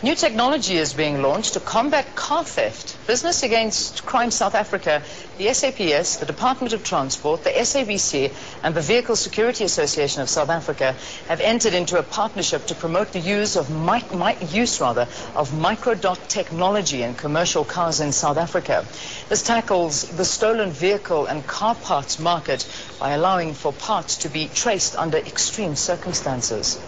New technology is being launched to combat car theft. Business Against Crime South Africa, the SAPS, the Department of Transport, the SABC and the Vehicle Security Association of South Africa have entered into a partnership to promote the use of Microdot technology in commercial cars in South Africa. This tackles the stolen vehicle and car parts market by allowing for parts to be traced under extreme circumstances.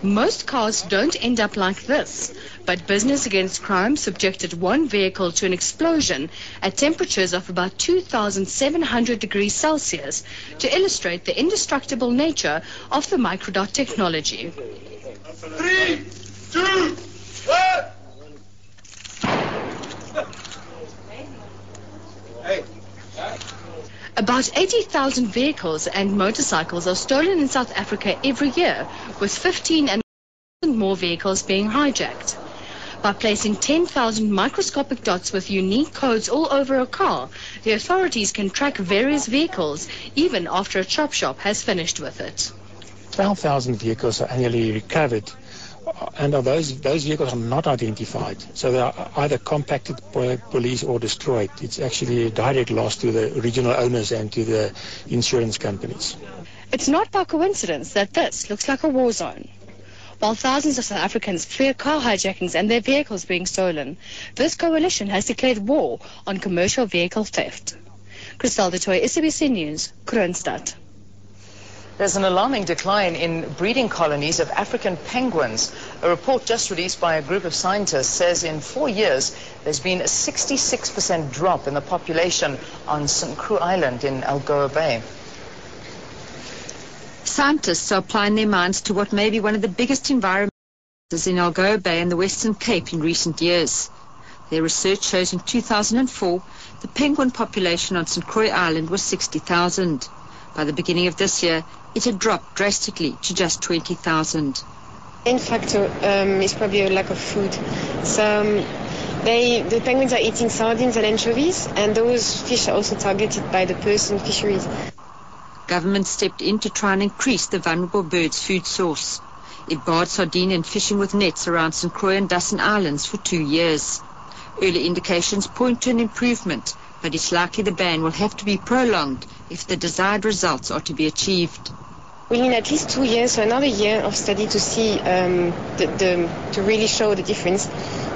Most cars don't end up like this, but Business Against Crime subjected one vehicle to an explosion at temperatures of about 2,700 degrees Celsius to illustrate the indestructible nature of the Microdot technology. 3, 2, 1. About 80,000 vehicles and motorcycles are stolen in South Africa every year, with 15,000 more vehicles being hijacked. By placing 10,000 microscopic dots with unique codes all over a car, the authorities can track various vehicles even after a chop shop has finished with it. 12,000 vehicles are annually recovered, and those vehicles are not identified, so they are either compacted by police or destroyed. It's actually a direct loss to the original owners and to the insurance companies. It's not by coincidence that this looks like a war zone. While thousands of South Africans fear car hijackings and their vehicles being stolen, this coalition has declared war on commercial vehicle theft. Kroonstad Military Base, SABC News, Kroonstad. There's an alarming decline in breeding colonies of African penguins. A report just released by a group of scientists says in 4 years there's been a 66% drop in the population on St. Croix Island in Algoa Bay. Scientists are applying their minds to what may be one of the biggest environmental disasters in Algoa Bay and the Western Cape in recent years. Their research shows in 2004 the penguin population on St. Croix Island was 60,000. By the beginning of this year, it had dropped drastically to just 20,000. The main factor is probably a lack of food. So the penguins are eating sardines and anchovies, and those fish are also targeted by the person fisheries. Government stepped in to try and increase the vulnerable bird's food source. It barred sardine and fishing with nets around St. Croix and Dussin Islands for 2 years. Early indications point to an improvement, but it's likely the ban will have to be prolonged if the desired results are to be achieved. We need at least 2 years, so another year of study to see, to really show the difference.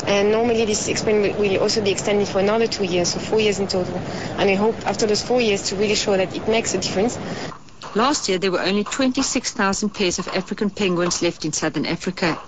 And normally this experiment will also be extended for another 2 years, so 4 years in total. And I hope after those 4 years to really show that it makes a difference. Last year there were only 26,000 pairs of African penguins left in southern Africa.